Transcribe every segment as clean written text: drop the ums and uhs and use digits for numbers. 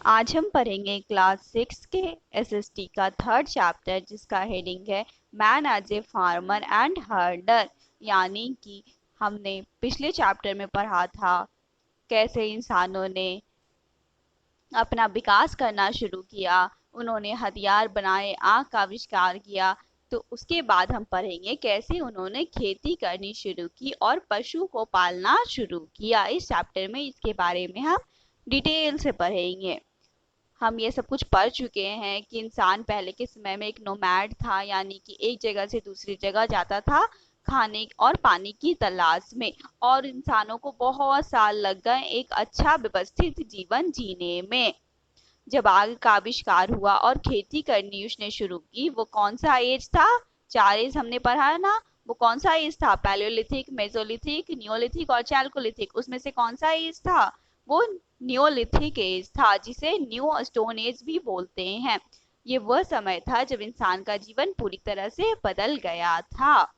आज हम पढ़ेंगे क्लास 6 के एसएसटी का थर्ड चैप्टर जिसका हेडिंग है man as a farmer and herder. यानी कि हमने पिछले चैप्टर में पढ़ा था कैसे इंसानों ने अपना विकास करना शुरू किया, उन्होंने हथियार बनाए, आग का आविष्कार किया। तो उसके बाद हम पढ़ेंगे कैसे उन्होंने खेती करनी शुरू की और पशु को पालना शुरू किया। इस चैप्टर में इसके बारे में हम डिटेल से पढ़ेंगे। हम ये सब कुछ पढ़ चुके हैं कि इंसान पहले के समय में एक नोमैड था, यानी कि एक जगह से दूसरी जगह जाता था खाने और पानी की तलाश में, और इंसानों को बहुत साल लग गए एक अच्छा व्यवस्थित जीवन जीने में। जब आग का आविष्कार हुआ और खेती करनी उसने शुरू की, वो कौन सा एज था? 4 एज हमने पढ़ा है ना। वो कौन सा एज था? पैलियोलिथिक, मेसोलिथिक, नियोलिथिक और चैल्कोलिथिक। उसमें से कौन सा एज था? वो नियोलिथिक एज था, जिसे न्यू स्टोन एज भी बोलते हैं। ये वह समय था जब इंसान का जीवन पूरी तरह से बदल गया था,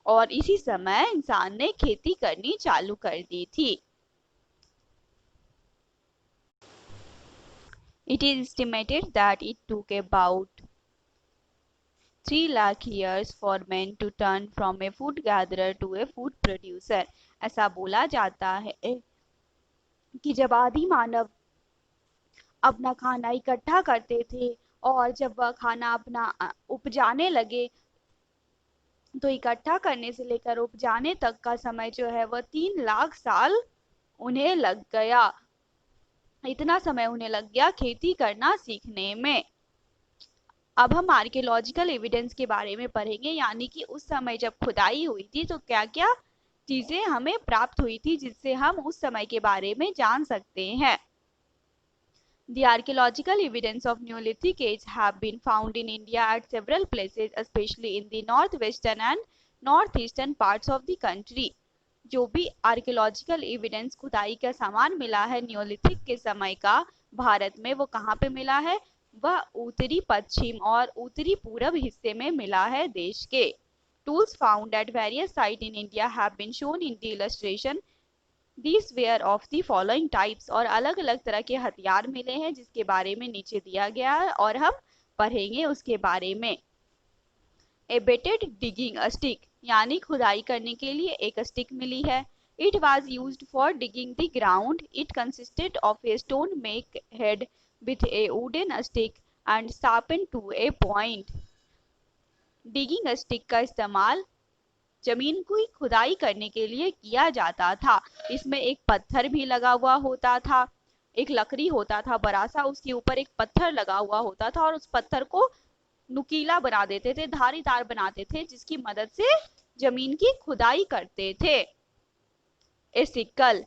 और इसी समय इंसान ने खेती करनी चालू कर दी थी। It is estimated that it took about 3 lakh years for men to turn from a food gatherer to a food producer। ऐसा बोला जाता है कि जब आदि मानव अपना खाना इकट्ठा करते थे और जब वह खाना अपना उपजाने लगे, तो इकट्ठा करने से लेकर उपजाने तक का समय जो है वह 3 लाख साल उन्हें लग गया। इतना समय उन्हें लग गया खेती करना सीखने में। अब हम आर्कियोलॉजिकल एविडेंस के बारे में पढ़ेंगे, यानी कि उस समय जब खुदाई हुई थी तो क्या क्या चीजें हमें प्राप्त हुई थी जिससे हम उस समय के बारे में जान सकते हैं। The archaeological evidence of Neolithic age have been found in India at several places, especially in the northwestern and northeastern parts of the country। जो भी आर्कियोलॉजिकल एविडेंस खुदाई का सामान मिला है नियोलिथिक के समय का भारत में, वो कहाँ पे मिला है? वह उत्तरी पश्चिम और उत्तरी पूर्व हिस्से में मिला है देश के। Tools found at various sites in India have been shown in the illustration। These were of the following types। और अलग अलग तरह के हथियार मिले हैं जिसके बारे में नीचे दिया गया है और हम पढ़ेंगे उसके बारे में। ए बेटेड डिगिंग स्टिक, यानी खुदाई करने के लिए एक स्टिक मिली है। It was use for digging the ground. It consisted of a stone make head with a wooden stick and sharpen to a point. Digging stick का इस्तेमाल जमीन की खुदाई करने के लिए किया जाता था। इसमें एक पत्थर भी लगा हुआ होता था, एक लकड़ी होता था बड़ा सा, उसके ऊपर एक पत्थर लगा हुआ होता था और उस पत्थर को नुकीला बना देते थे, धारीदार बनाते थे, जिसकी मदद से जमीन की खुदाई करते थे। ए sickle,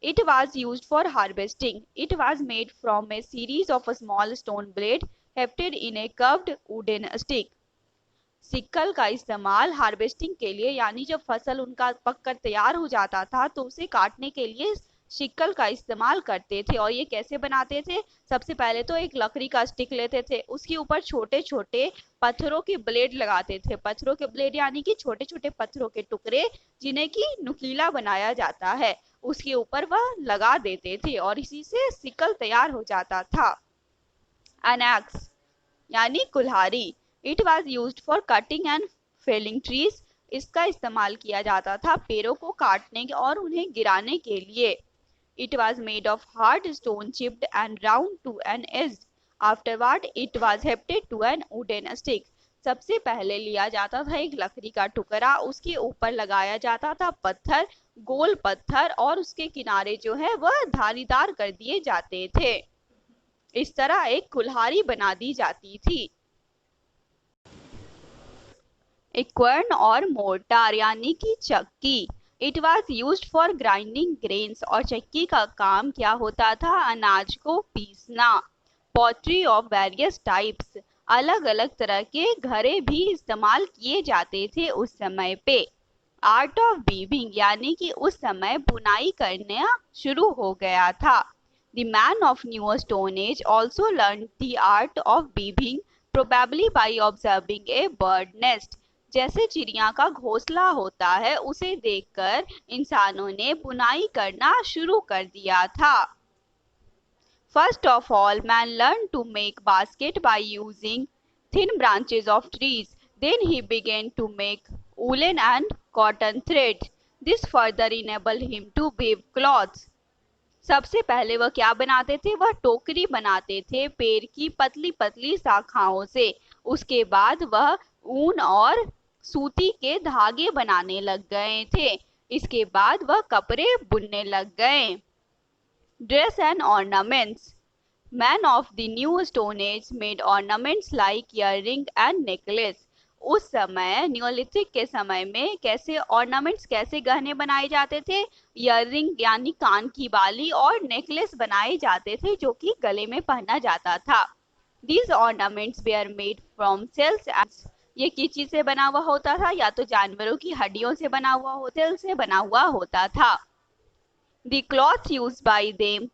it was used for harvesting। It was made from a series of small stone blades hefted in a curved wooden stick। Sickle का इस्तेमाल हार्वेस्टिंग के लिए, यानी जब फसल उनका पककर तैयार हो जाता था तो उसे काटने के लिए सिक्कल का इस्तेमाल करते थे। और ये कैसे बनाते थे? सबसे पहले तो एक लकड़ी का स्टिक लेते थे, उसके ऊपर छोटे छोटे पत्थरों के ब्लेड लगाते थे। पत्थरों के ब्लेड यानी कि छोटे छोटे पत्थरों के टुकड़े जिन्हें की नुकीला बनाया जाता है, उसके ऊपर वह लगा देते थे और इसी से सिक्कल तैयार हो जाता था। एनैक्स, यानी कुल्हाड़ी। It was use for cutting and felling trees. इसका इस्तेमाल किया जाता था पेड़ों को काटने और उन्हें गिराने के लिए। It was made of hard stone chipped and round to an edge. Afterward it was hafted to an wooden stick. सबसे पहले लिया जाता था एक लकड़ी का टुकड़ा, उसके ऊपर लगाया जाता था पत्थर, गोल पत्थर, और उसके किनारे जो है वह धारीदार कर दिए जाते थे। इस तरह एक कुल्हाड़ी बना दी जाती थी। इक्वर्न और मोर्टार, यानी कि चक्की। It was use for grinding grains. और चक्की का काम क्या होता था? अनाज को पीसना। पॉटरी ऑफ वेरियस टाइप्स, अलग अलग तरह के घड़े भी इस्तेमाल किए जाते थे उस समय पे। आर्ट ऑफ वीविंग, यानी कि उस समय बुनाई करना शुरू हो गया था। The man of new stone age also learn the art of weaving, probably by observing a bird nest। जैसे चिड़िया का घोंसला होता है, उसे देखकर इंसानों ने बुनाई करना शुरू कर दिया था। First of all, man learned to make basket by using thin branches of trees. Then he began to make woolen and cotton threads. This further enabled him to weave cloths. सबसे पहले वह क्या बनाते थे? वह टोकरी बनाते थे पेड़ की पतली पतली शाखाओं से। उसके बाद वह ऊन और सूती के धागे बनाने लग गए थे। इसके बाद वह कपड़े बुनने लग गए। Dress and ornaments. Man of the new stone age made ornaments like earring and necklace. उस समय न्योलिथिक के समय में कैसे ऑर्नामेंट्स, कैसे गहने बनाए जाते थे? इयररिंग यानी कान की बाली और नेकलेस बनाए जाते थे जो कि गले में पहना जाता था। These ornaments were made from shells and ये किस चीज से बना हुआ होता था? या तो जानवरों की हड्डियों से बना हुआ होता, से बना हुआ होता था। The cloths used by them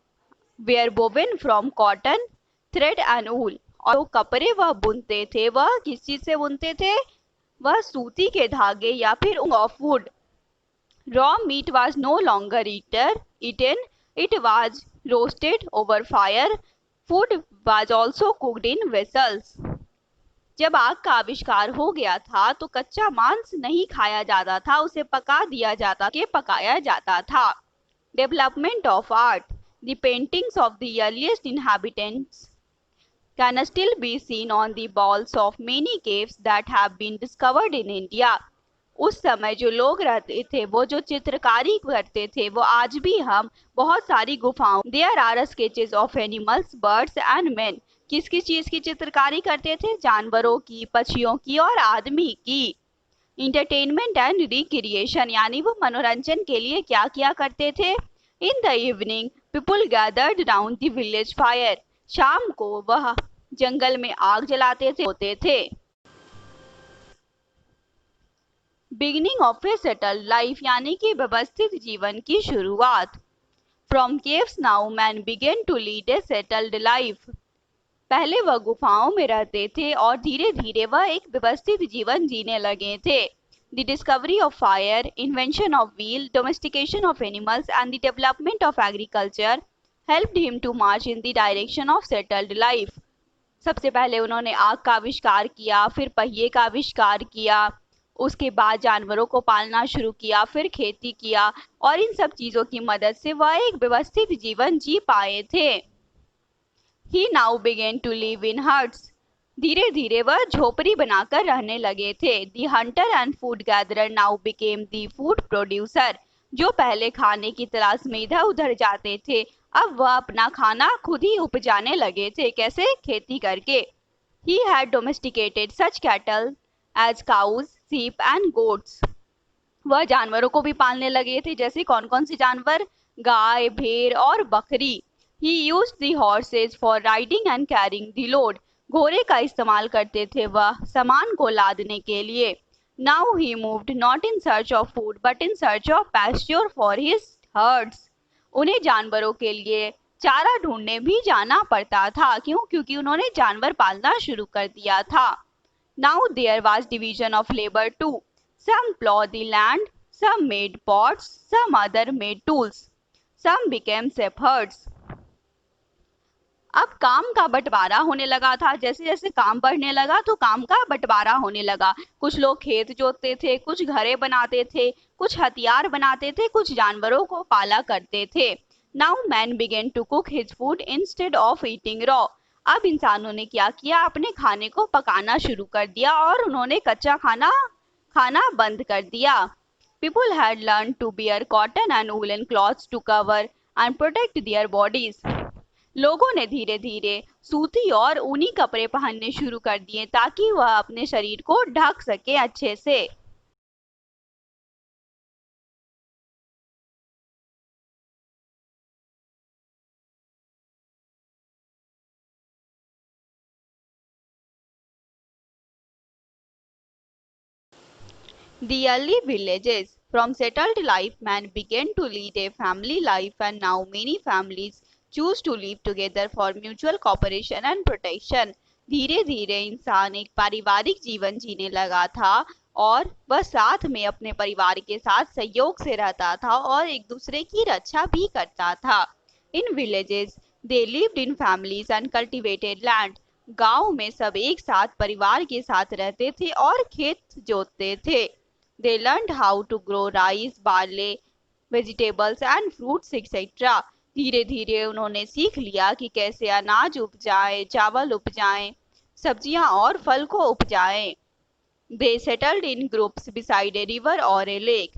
were woven from cotton, thread and wool. और जो कपड़े वह बुनते थे वह किस चीज से बुनते थे? वह सूती के धागे या फिर of would. Raw meat was no longer eaten, it was roasted over fire. Food was also cooked in vessels. जब आग का आविष्कार हो गया था तो कच्चा मांस नहीं खाया जाता था, उसे पका दिया जाता के पकाया जाता था। Development of art. The paintings of the earliest inhabitants can still be seen on the walls of many caves that have been discovered in India. उस समय जो लोग रहते थे, वो जो चित्रकारी करते थे, वो आज भी हम बहुत सारी गुफाओं There are sketches of animals, birds and men. किस किस चीज की चित्रकारी करते थे? जानवरों की, पक्षियों की और आदमी की। इंटरटेनमेंट एंड रिक्रिएशन यानी वो मनोरंजन के लिए क्या किया करते थे? In the evening people gathered round the village fire. शाम को वह जंगल में आग जलाते होते थे। Beginning of a settled life यानी कि व्यवस्थित जीवन की शुरुआत। From caves now man began to lead a settled life. पहले वह गुफाओं में रहते थे और धीरे धीरे वह एक व्यवस्थित जीवन जीने लगे थे। The discovery of fire, invention of wheel, domestication of animals and the development of agriculture helped him to march in the direction of settled life. सबसे पहले उन्होंने आग का आविष्कार किया, फिर पहिए का आविष्कार किया, उसके बाद जानवरों को पालना शुरू किया, फिर खेती किया और इन सब चीजों की मदद से वह एक व्यवस्थित जीवन जी पाए थे। He now began to live in huts. धीरे धीरे वह झोपड़ी बनाकर रहने लगे थे। The hunter and food gatherer now became the food producer. जो पहले खाने की तलाश में इधर उधर जाते थे, अब वह अपना खाना खुद ही उपजाने लगे थे। कैसे? खेती करके। He had domesticated such cattle as cows, sheep and goats. वह जानवरों को भी पालने लगे थे, जैसे कौन कौन से जानवर? गाय, भेड़ और बकरी। He used the horses for riding and carrying the load. घोड़े का इस्तेमाल करते थे वह सामान को लादने के लिए। Now he moved not in search of food but in search of pasture for his herds. उन्हें जानवरों के लिए चारा ढूंढने भी जाना पड़ता था। क्यों? क्योंकि उन्होंने जानवर पालना शुरू कर दिया था। Now there was division of labor too. Some plowed the land, some made pots, some other made tools, some became shepherds. अब काम का बंटवारा होने लगा था। जैसे जैसे काम बढ़ने लगा तो काम का बंटवारा होने लगा। कुछ लोग खेत जोतते थे, कुछ घरे बनाते थे, कुछ हथियार बनाते थे, कुछ जानवरों को पाला करते थे। Now man began to cook his food instead of eating raw. अब इंसानों ने क्या किया? अपने खाने को पकाना शुरू कर दिया और उन्होंने कच्चा खाना खाना बंद कर दिया। People had learned to wear cotton and woolen cloths to cover and protect their bodies. लोगों ने धीरे धीरे सूती और ऊनी कपड़े पहनने शुरू कर दिए ताकि वह अपने शरीर को ढक सके अच्छे से। The early villages. From settled life, man began to lead a family life, and now many families choose to live together for mutual cooperation and protection. धीरे धीरे इंसान एक पारिवारिक जीवन जीने लगा था और वह साथ में अपने परिवार के साथ सहयोग से रहता था और एक दूसरे की रक्षा भी करता था। In villages they lived in families and cultivated land. गांव में सब एक साथ परिवार के साथ रहते थे और खेत जोतते थे। They learned how to grow rice, barley, vegetables and fruits etcetera. धीरे धीरे उन्होंने सीख लिया कि कैसे अनाज उपजाएं, चावल उपजाएं, सब्जियां और फल को उपजाएं। They settled in groups beside a river और ए लेक।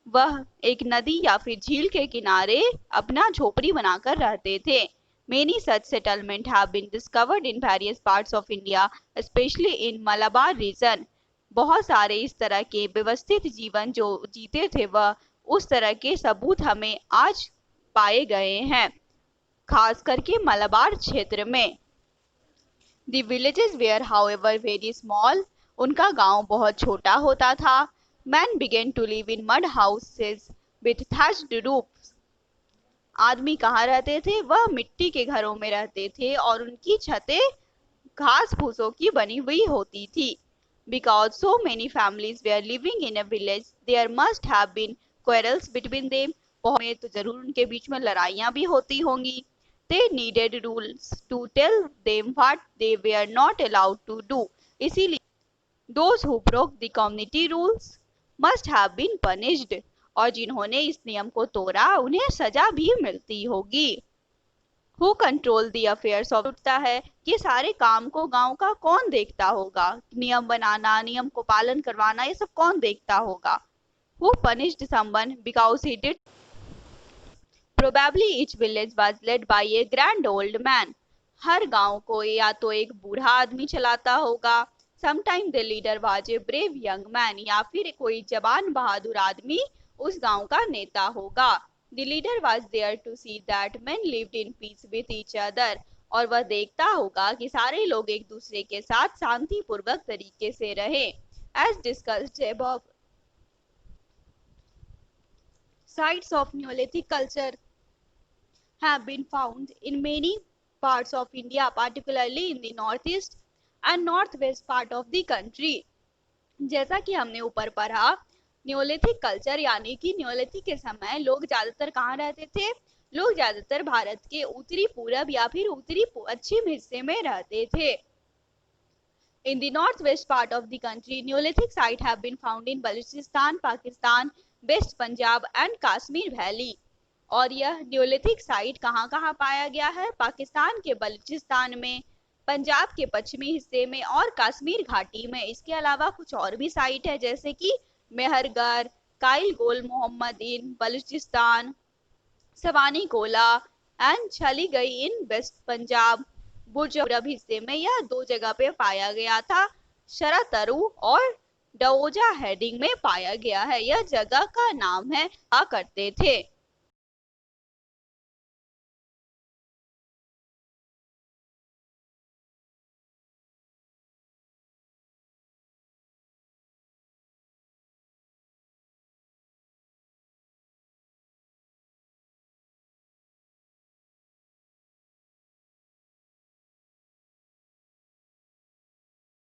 वह एक नदी या फिर झील के किनारे अपना झोपड़ी बनाकर रहते थे। Many such settlements have been discovered in various parts of India, especially in Malabar region. बहुत सारे इस तरह के व्यवस्थित जीवन जो जीते थे वह उस तरह के सबूत हमें आज पाए गए हैं, खास करके मलाबार क्षेत्र में। The villages were however very small. उनका गांव बहुत छोटा होता था। Men began to live in mud houses with thatched roofs. आदमी कहाँ रहते थे? वह मिट्टी के घरों में रहते थे और उनकी छतें घास फूसों की बनी हुई होती थी। Because so many families were living in a village, there must have been quarrels between them. बहुत में तो जरूर उनके बीच में लड़ाइयाँ भी होती होंगी। They needed rules to tell them what they were not allowed to do. इसीलिए those who broke the community rules must have been punished. और जिन्होंने इस नियम को तोड़ा उन्हें सजा भी मिलती होगी। Who control the affairs of उठता है कि सारे काम को गांव का कौन देखता होगा? नियम बनाना, नियम को पालन करवाना, ये सब कौन देखता होगा? Who punished someone because he did? Probably each village was led by a grand old man. हर गांव को या तो एक बूढ़ा आदमी चलाता होगा। Sometime the leader was a brave young man. या फिर कोई जवान बहादुर आदमी उस गांव का नेता होगा। The leader was there to see that men lived in peace with each other. और वह देखता होगा कि सारे लोग एक दूसरे के साथ शांतिपूर्वक तरीके से रहे। As discussed above, sites of Neolithic culture have been found in many parts of India, particularly in the northeast and northwest part of the country. जैसा कि हमने ऊपर पढ़ा, न्योलिथिक कल्चर यानी कि न्योलिथिक के समय लोग ज्यादातर कहाँ रहते थे? लोग ज्यादातर भारत के उत्तरी पूरब या फिर उत्तरी पश्चिम हिस्से में रहते थे। In the northwest part of the country, Neolithic sites have been found in Balochistan, Pakistan, West Punjab and Kashmir Valley. और यह न्योलिथिक साइट कहाँ कहाँ पाया गया है? पाकिस्तान के बलूचिस्तान में, पंजाब के पश्चिमी हिस्से में और कश्मीर घाटी में। इसके अलावा कुछ और भी साइट है जैसे कि मेहरगढ़, काइल गोल मोहम्मदीन बलूचिस्तान, सवानी कोला एंड छली गई इन वेस्ट पंजाब। पूरब हिस्से में यह दो जगह पे पाया गया था, शरातरु और डोजा हेडिंग में पाया गया है। यह जगह का नाम है करते थे।